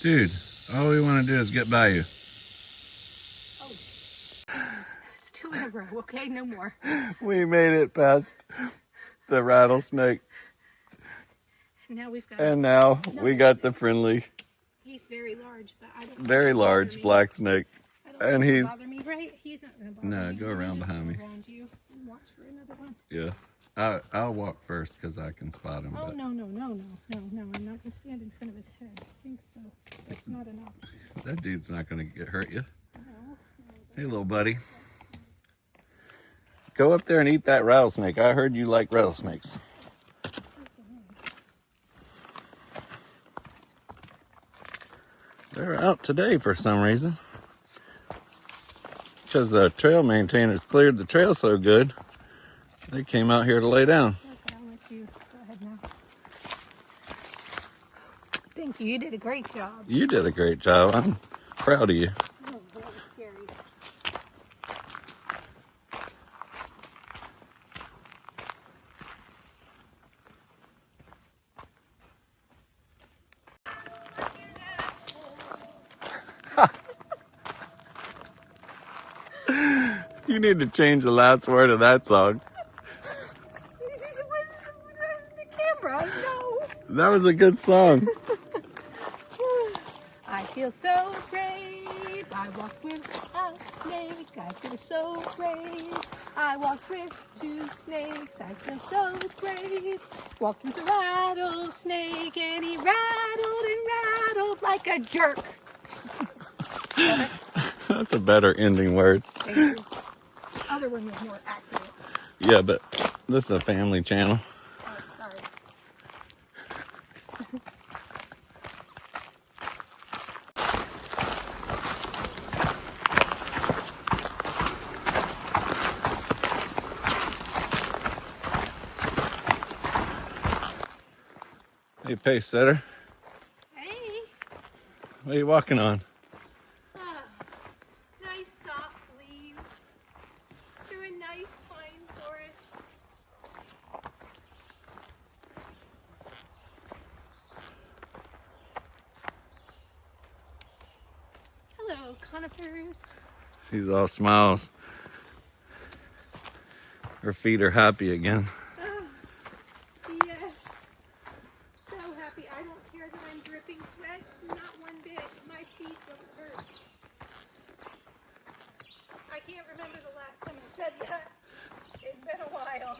Dude, all we want to do is get by you. It's 2 in a row, okay? No more. We made it past the rattlesnake. Now we've got. And now we got the friendly, He's very large, but I don't. very large black snake. And he's. Bother me, right? He's not gonna bother me. No, go around behind me. Around you and watch for another one. Yeah. I'll walk first because I can spot him. Oh, but no. I'm not going to stand in front of his head. I think so. That's not an option. that dude's not going to hurt you. No. Hey, little buddy. Go up there and eat that rattlesnake. I heard you like rattlesnakes. They're out today for some reason. Because the trail maintainers cleared the trail so good, they came out here to lay down. Okay, I'll let you go ahead now. Thank you. You did a great job. You did a great job. I'm proud of you. Oh, that was scary. You need to change the last word of that song. The camera, no. That was a good song. I feel so brave. I walk with a snake. I feel so brave. I walk with 2 snakes. I feel so brave. Walked with a rattlesnake, and he rattled and rattled like a jerk. That's a better ending word. Thank you. The other one was more accurate. Yeah, but this is a family channel. Oh, sorry. Hey, pace setter. Hey. What are you walking on? Nice soft leaves through a nice pine forest. Hello, conifers. She's all smiles. Her feet are happy again. Yes. So happy. I don't care that I'm dripping sweat. Not one bit. My feet don't hurt. I can't remember the last time I said that. It's been a while.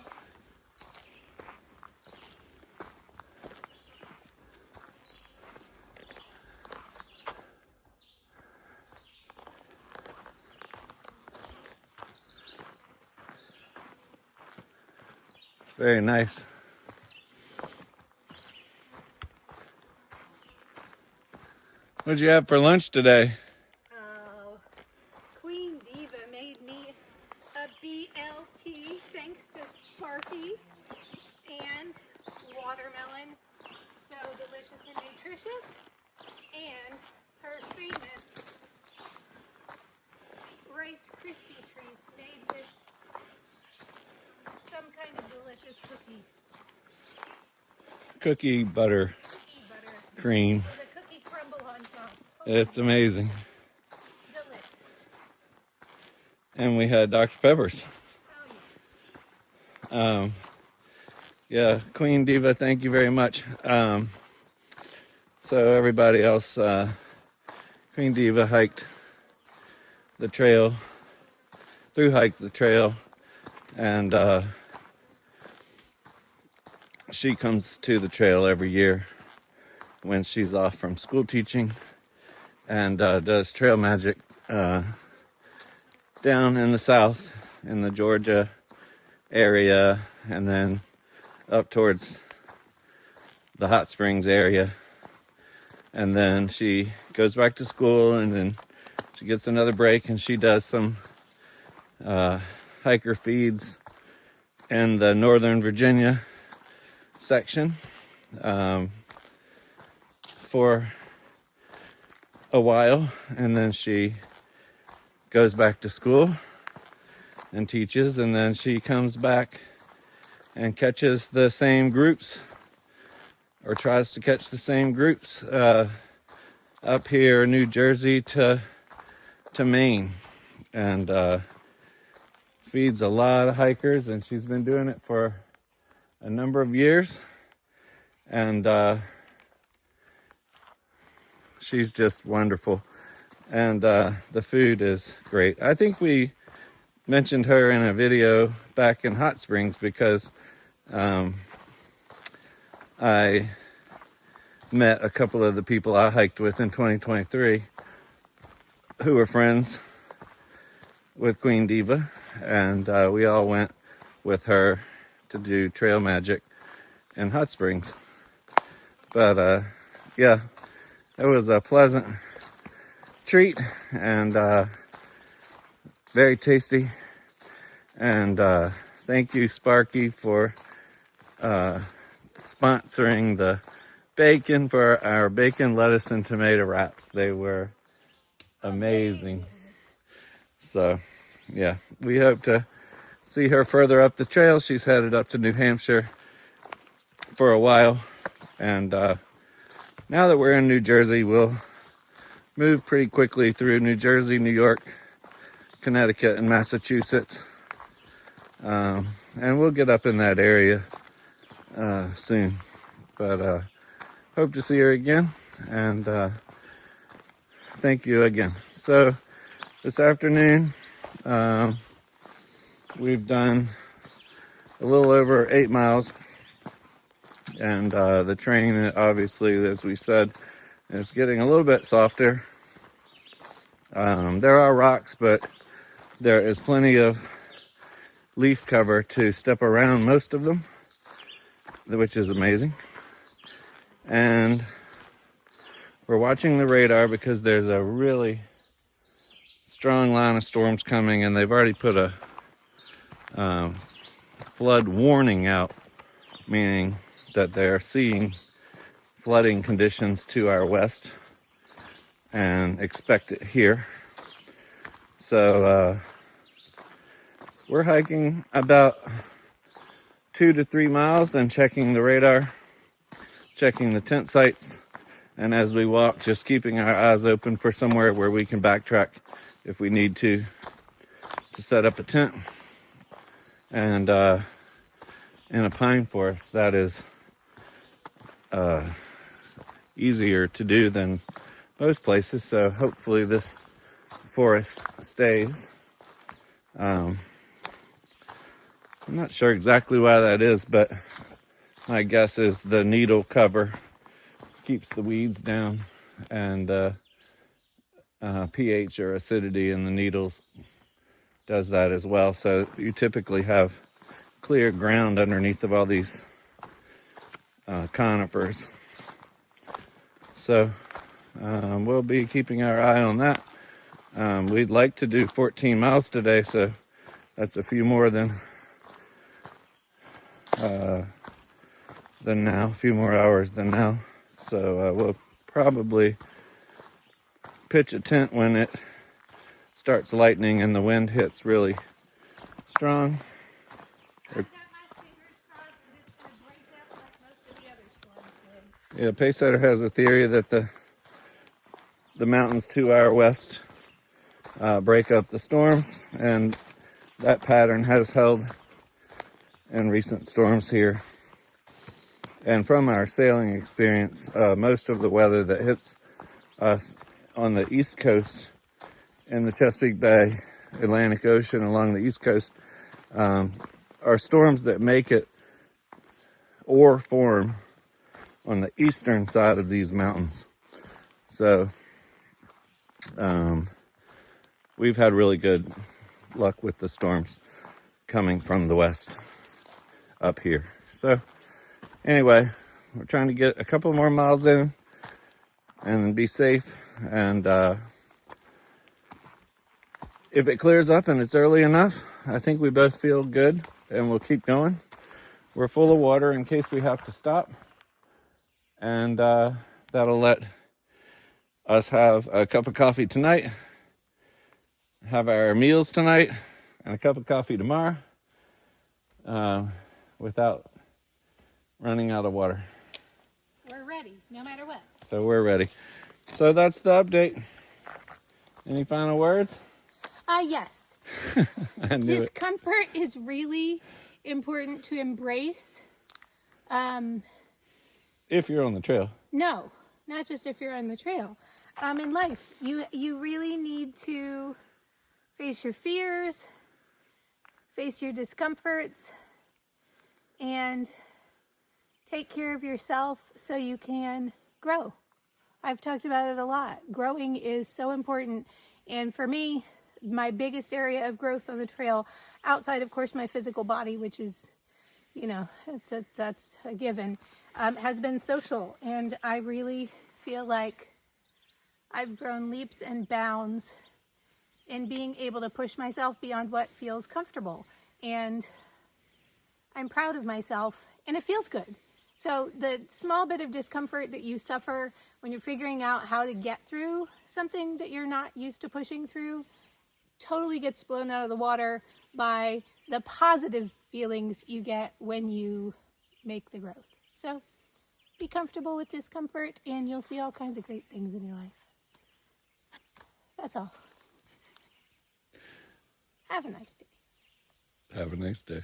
It's very nice. What'd you have for lunch today? Oh, Queen Diva made me a BLT thanks to Sparky, and watermelon, so delicious and nutritious, and her famous Rice Krispie treats made with some kind of delicious cookie. Cookie butter Cookie butter cream. with a cookie crumble on top. It's amazing. Delicious. And we had Dr. Pepper's. Oh yeah. Yeah, Queen Diva, thank you very much. So everybody else, Queen Diva hiked the trail, thru-hiked the trail, and she comes to the trail every year when she's off from school teaching and does trail magic down in the south, in the Georgia area, and then up towards the Hot Springs area. And then she goes back to school, and then she gets another break, and she does some hiker feeds in the Northern Virginia section for a while, and then she goes back to school and teaches, and then she comes back and catches the same groups, or tries to catch the same groups up here, New Jersey to Maine, and feeds a lot of hikers, and she's been doing it for a number of years, and she's just wonderful, and the food is great. I think we mentioned her in a video back in Hot Springs because I met a couple of the people I hiked with in 2023 who were friends with Queen Diva, and we all went with her to do trail magic in Hot Springs. But yeah, it was a pleasant treat, and very tasty. And thank you, Sparky, for sponsoring the bacon for our bacon, lettuce, and tomato wraps. They were amazing. So yeah, we hope to see her further up the trail. She's headed up to New Hampshire for a while, and now that we're in New Jersey, we'll move pretty quickly through New Jersey, New York, Connecticut, and Massachusetts, and we'll get up in that area soon. But hope to see her again, and thank you again. So this afternoon, we've done a little over 8 miles, and the terrain, obviously, as we said, is getting a little bit softer. There are rocks, but there is plenty of leaf cover to step around most of them, which is amazing. And we're watching the radar because there's a really strong line of storms coming, and they've already put a flood warning out, meaning that they're seeing flooding conditions to our west and expect it here. So we're hiking about 2 to 3 miles and checking the radar, checking the tent sites, and as we walk, just keeping our eyes open for somewhere where we can backtrack if we need to set up a tent. And in a pine forest, that is easier to do than most places, so hopefully this forest stays. I'm not sure exactly why that is, but my guess is the needle cover keeps the weeds down, and pH or acidity in the needles does that as well. So you typically have clear ground underneath of all these conifers. So we'll be keeping our eye on that. We'd like to do 14 miles today, so that's a few more than now, a few more hours than now. So we'll probably pitch a tent when it starts lightning and the wind hits really strong. I've got my fingers crossed that it's going to break up like most of the other storms did. Yeah, Pacesetter has a theory that the mountains to our west break up the storms, and that pattern has held in recent storms here. And from our sailing experience, most of the weather that hits us on the East Coast in the Chesapeake Bay, Atlantic Ocean along the East Coast, are storms that make it or form on the eastern side of these mountains. So we've had really good luck with the storms coming from the west up here. So anyway, we're trying to get a couple more miles in and be safe. And if it clears up and it's early enough, I think we both feel good, and we'll keep going. We're full of water in case we have to stop, and that'll let us have a cup of coffee tonight, have our meals tonight, and a cup of coffee tomorrow without running out of water. We're ready, no matter what. So we're ready. So that's the update. Any final words? Yes. I knew it. Discomfort is really important to embrace. If you're on the trail. No, not just if you're on the trail. In life, you really need to face your fears, face your discomforts, and take care of yourself so you can grow. I've talked about it a lot. Growing is so important. And for me, my biggest area of growth on the trail, outside of course my physical body, which is, that's a given, has been social. And I really feel like I've grown leaps and bounds in being able to push myself beyond what feels comfortable. And I'm proud of myself, and it feels good. So the small bit of discomfort that you suffer when you're figuring out how to get through something that you're not used to pushing through totally gets blown out of the water by the positive feelings you get when you make the growth. So be comfortable with discomfort, and you'll see all kinds of great things in your life. That's all. Have a nice day. Have a nice day.